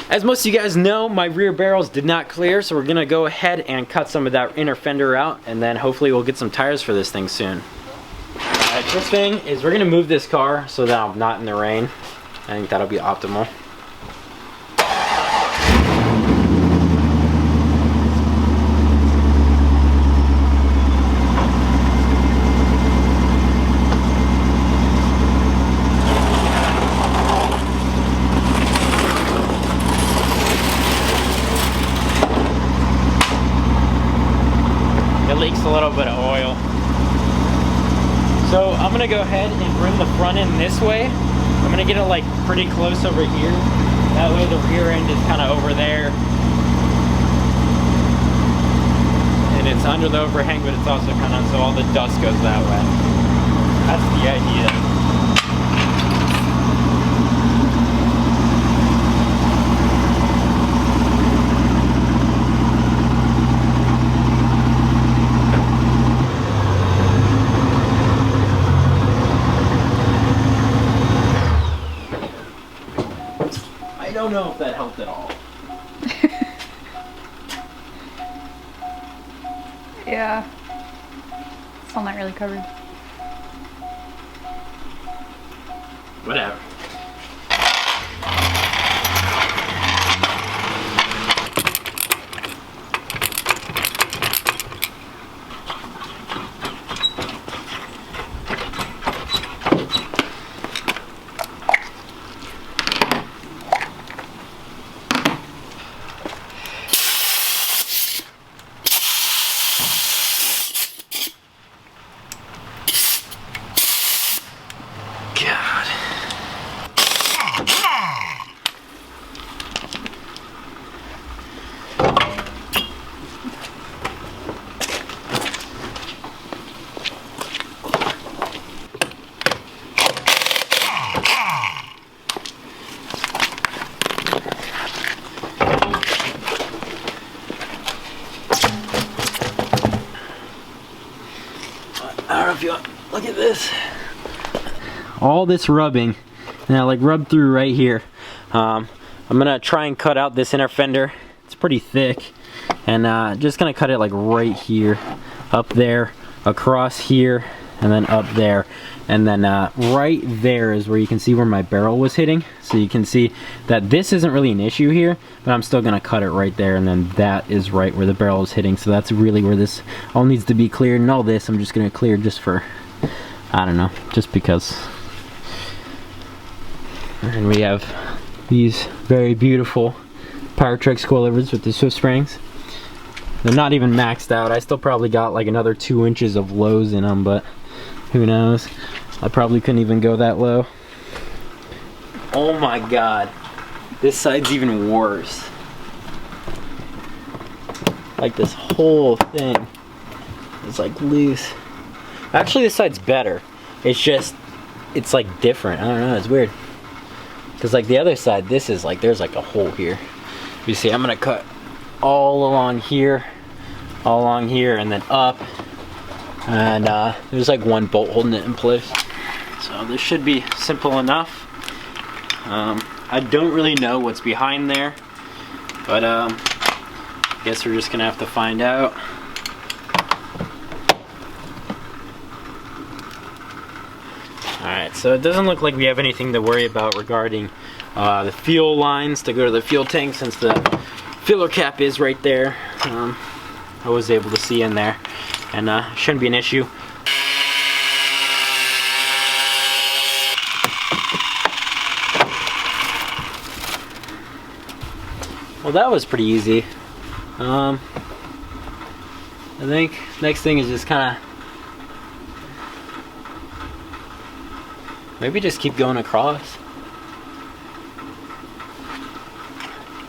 As most of you guys know, my rear barrels did not clear, so we're gonna go ahead and cut some of that inner fender out, and then hopefully we'll get some tires for this thing soon. Alright, first thing is we're gonna move this car so that I'm not in the rain. I think that'll be optimal. Leaks a little bit of oil. So I'm gonna go ahead and bring the front end this way. I'm gonna get it like pretty close over here. That way the rear end is kind of over there. And it's under the overhang, but it's also kind of so all the dust goes that way. That's the idea. I don't know if that helped at all. Yeah. Still not really covered. Whatever. I don't know if you want, look at this. All this rubbing, now like rub through right here. I'm gonna try and cut out this inner fender. It's pretty thick, and just gonna cut it like right here, up there, across here, and then up there. And then right there is where you can see where my barrel was hitting. So you can see that this isn't really an issue here, but I'm still gonna cut it right there, and then that is right where the barrel is hitting. So that's really where this all needs to be cleared, and all this I'm just gonna clear just for, I don't know, just because. And we have these very beautiful Powertrix Coilovers with the Swift springs. They're not even maxed out. I still probably got like another 2 inches of lows in them, but who knows? I probably couldn't even go that low. Oh my god. This side's even worse. Like this whole thing is like loose. Actually this side's better. It's just, it's like different. I don't know, it's weird. Cause like the other side, this is like, there's like a hole here. You see, I'm gonna cut all along here, and then up. And there's like one bolt holding it in place. So this should be simple enough. I don't really know what's behind there, but I guess we're just gonna have to find out. Alright, so it doesn't look like we have anything to worry about regarding the fuel lines to go to the fuel tank, since the filler cap is right there. I was able to see in there, and shouldn't be an issue. Well, that was pretty easy. I think next thing is just kind of maybe just keep going across.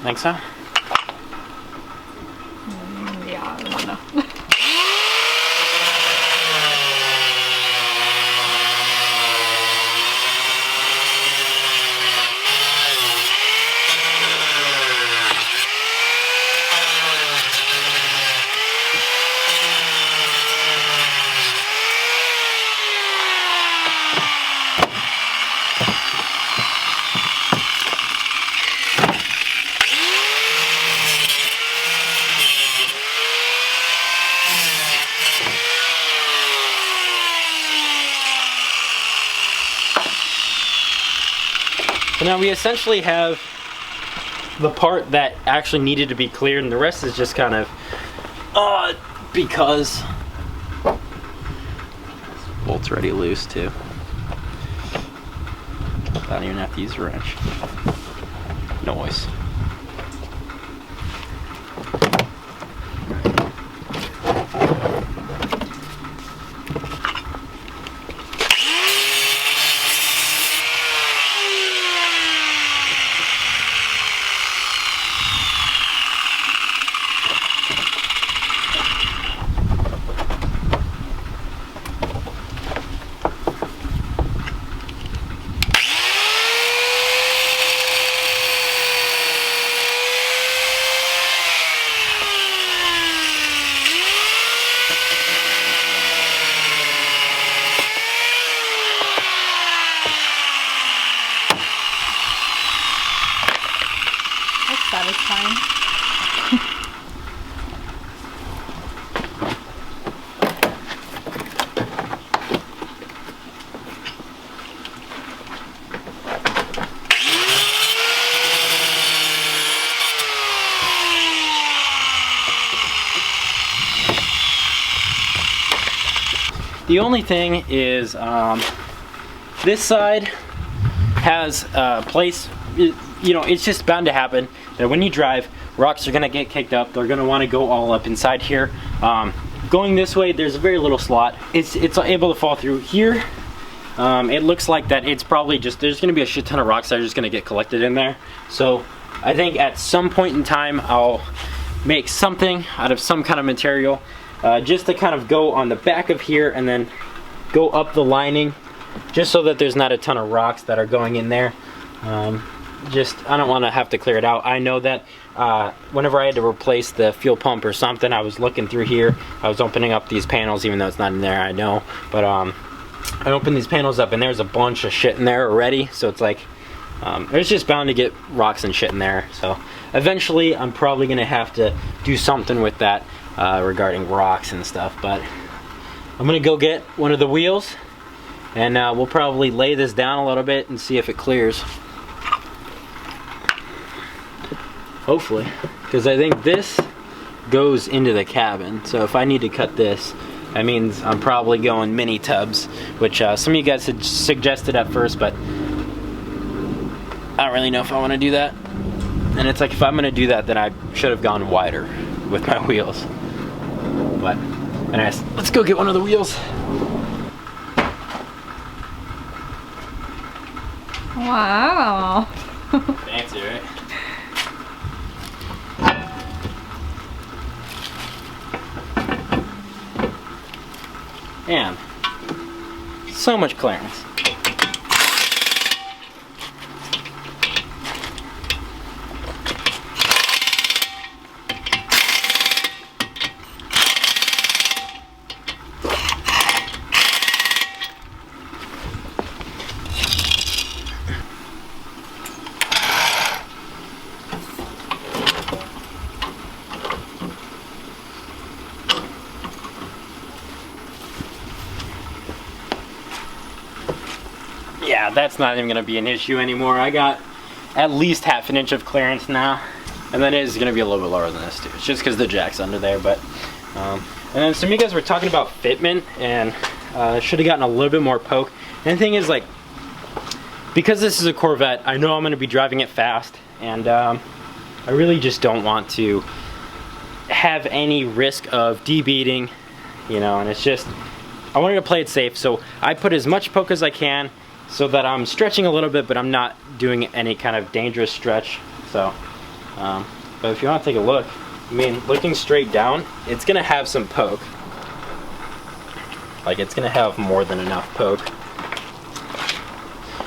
Think so? Yeah, I don't know. So now we essentially have the part that actually needed to be cleared, and the rest is just kind of because this bolt's already loose too. I don't even have to use a wrench. Noise. Satisfying. The only thing is this side has a place, you know, it's just bound to happen that when you drive, rocks are gonna get kicked up. They're gonna wanna go all up inside here. Going this way, there's very little slot. It's able to fall through here. It looks like that it's probably just, there's gonna be a shit ton of rocks that are just gonna get collected in there. So I think at some point in time, I'll make something out of some kind of material just to kind of go on the back of here and then go up the lining, just so that there's not a ton of rocks that are going in there. I don't want to have to clear it out. I know that whenever I had to replace the fuel pump or something, I was looking through here. I was opening up these panels, even though it's not in there, I know. But I opened these panels up and there's a bunch of shit in there already. So it's like, there's just bound to get rocks and shit in there. So eventually I'm probably going to have to do something with that regarding rocks and stuff. But I'm going to go get one of the wheels and we'll probably lay this down a little bit and see if it clears. Hopefully, because I think this goes into the cabin. So if I need to cut this, that means I'm probably going mini tubs, which some of you guys had suggested at first, but I don't really know if I want to do that. And it's like, if I'm going to do that, then I should have gone wider with my wheels. But anyways, let's go get one of the wheels. Wow. Fancy, right? Man, so much clearance. Yeah, that's not even gonna be an issue anymore. I got at least half an inch of clearance now, and then it is gonna be a little bit lower than this too. It's just because the jack's under there. But and then some of you guys were talking about fitment, and should have gotten a little bit more poke. And the thing is, like, because this is a Corvette, I know I'm gonna be driving it fast, and I really just don't want to have any risk of debeating, you know. And it's just, I wanted to play it safe, so I put as much poke as I can, so that I'm stretching a little bit, but I'm not doing any kind of dangerous stretch. So, but if you want to take a look, I mean, looking straight down, it's gonna have some poke. Like, it's gonna have more than enough poke.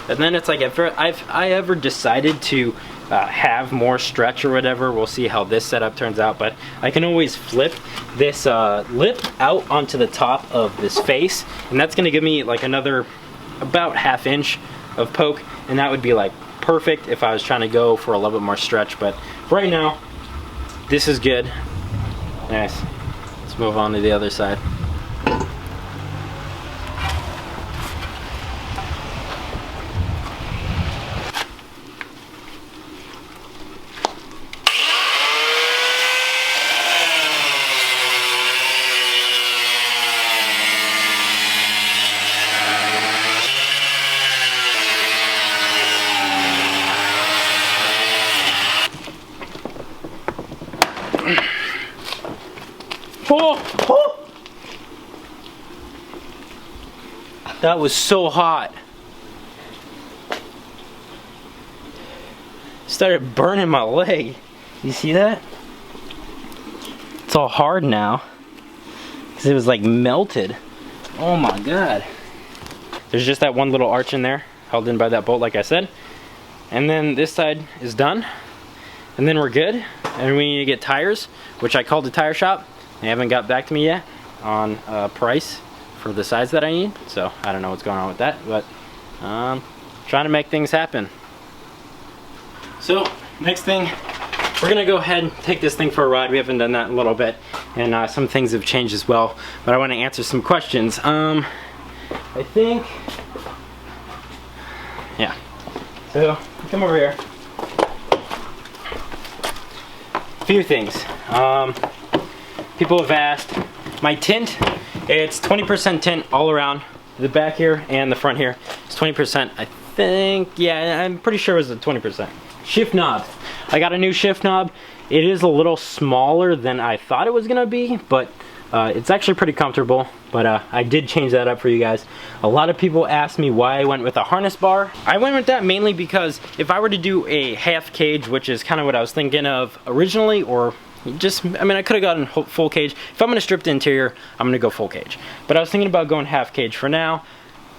And then it's like, if I ever decided to have more stretch or whatever, we'll see how this setup turns out. But I can always flip this lip out onto the top of this face, and that's gonna give me like another about half inch of poke, and that would be like perfect if I was trying to go for a little bit more stretch. But right now, this is good. Nice. Let's move on to the other side. Oh, oh. That was so hot. Started burning my leg. You see that? It's all hard now because it was like melted. Oh my god. There's just that one little arch in there held in by that bolt, like I said. And then this side is done. And then we're good. And we need to get tires, which I called the tire shop. They haven't got back to me yet on price for the size that I need. So I don't know what's going on with that, but trying to make things happen. So next thing, we're gonna go ahead and take this thing for a ride. We haven't done that in a little bit, and some things have changed as well, but I want to answer some questions. I think, yeah, so come over here. A few things. People have asked, my tint, it's 20% tint all around, the back here and the front here. It's 20%, I think, yeah, I'm pretty sure it was the 20%. Shift knob. I got a new shift knob. It is a little smaller than I thought it was gonna be, but it's actually pretty comfortable. But I did change that up for you guys. A lot of people asked me why I went with a harness bar. I went with that mainly because if I were to do a half cage, which is kind of what I was thinking of originally, or just, I mean, I could have gotten full cage. If I'm gonna strip the interior, I'm gonna go full cage. But I was thinking about going half cage for now.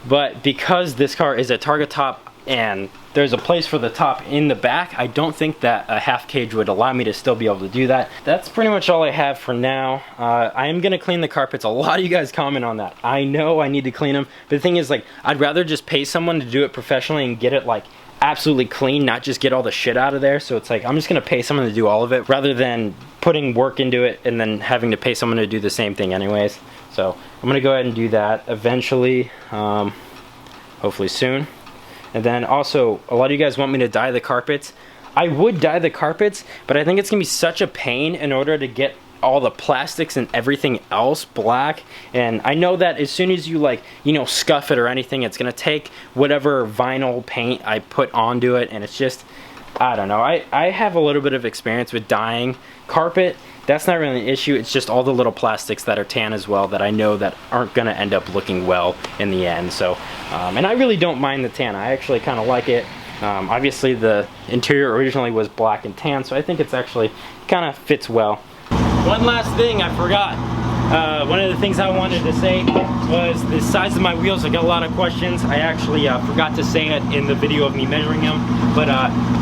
But because this car is a Targa top and there's a place for the top in the back, I don't think that a half cage would allow me to still be able to do that. That's pretty much all I have for now. I am gonna clean the carpets. A lot of you guys comment on that. I know I need to clean them, but the thing is, like, I'd rather just pay someone to do it professionally and get it like absolutely clean, not just get all the shit out of there. So it's like, I'm just gonna pay someone to do all of it rather than putting work into it and then having to pay someone to do the same thing anyways. So I'm gonna go ahead and do that eventually, hopefully soon. And then also, a lot of you guys want me to dye the carpets. I would dye the carpets, but I think it's gonna be such a pain in order to get all the plastics and everything else black. And I know that as soon as you, like, you know, scuff it or anything, it's gonna take whatever vinyl paint I put onto it, and it's just, I don't know. I have a little bit of experience with dyeing carpet. That's not really an issue. It's just all the little plastics that are tan as well that I know that aren't gonna end up looking well in the end. So, and I really don't mind the tan. I actually kind of like it. Obviously the interior originally was black and tan, so I think it's actually kind of fits well. One last thing I forgot. One of the things I wanted to say was the size of my wheels. I got a lot of questions. I actually forgot to say it in the video of me measuring them. But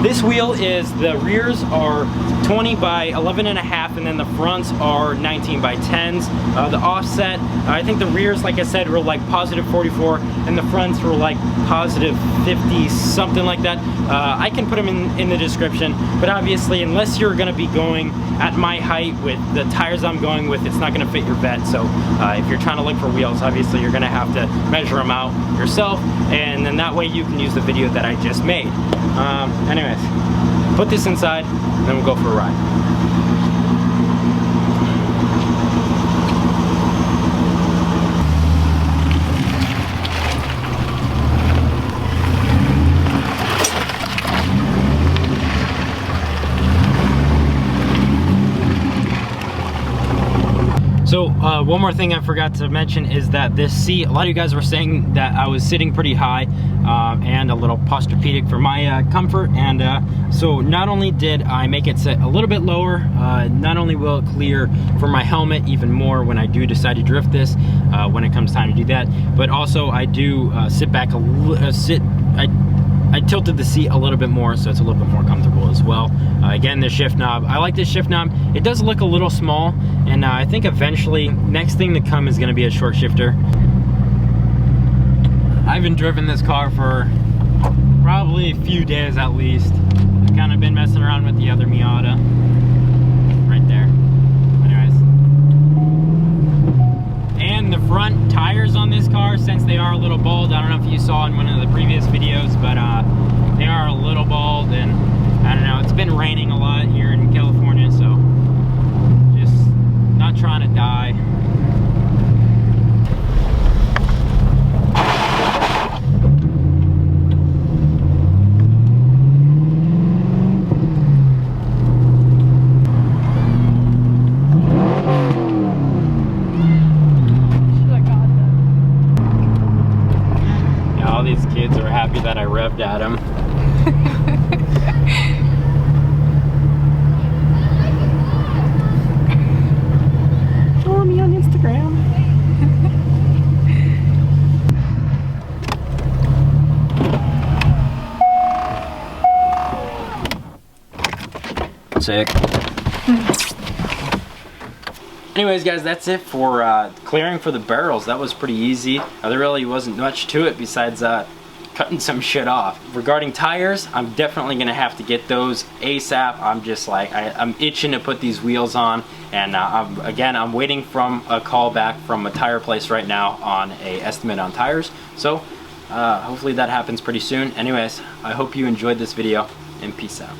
this wheel is, the rears are 20 by 11.5, and then the fronts are 19 by 10s. The offset, I think the rears, like I said, were like positive 44, and the fronts were like positive 50, something like that. I can put them in the description, but obviously, unless you're gonna be going at my height with the tires I'm going with, it's not gonna fit your vet. So if you're trying to look for wheels, obviously you're gonna have to measure them out yourself, and then that way you can use the video that I just made. Anyways, put this inside, and then we'll go for a ride. So one more thing I forgot to mention is that this seat, a lot of you guys were saying that I was sitting pretty high and a little posturepedic for my comfort, and so not only did I make it sit a little bit lower, not only will it clear for my helmet even more when I do decide to drift this, when it comes time to do that, but also I do sit back I tilted the seat a little bit more, so it's a little bit more comfortable as well. Again, the shift knob, I like this shift knob. It does look a little small, and I think eventually, next thing to come is gonna be a short shifter. I haven't driven this car for probably a few days at least. I've kind of been messing around with the other Miata. Right there. Anyways. And the front tires on this car, since they are a little bald, I don't know if you saw in one of the previous videos, but they are a little bald, and I don't know, it's been raining a lot here in California, so just not trying to die. happy that I revved at him. Follow me on Instagram. Sick. Anyways, guys, that's it for clearing for the barrels. That was pretty easy. There really wasn't much to it besides cutting some shit off. Regarding tires, I'm definitely gonna have to get those ASAP. I'm just like, I'm itching to put these wheels on, and I'm waiting from a call back from a tire place right now on a estimate on tires. So hopefully that happens pretty soon. Anyways, I hope you enjoyed this video, and peace out.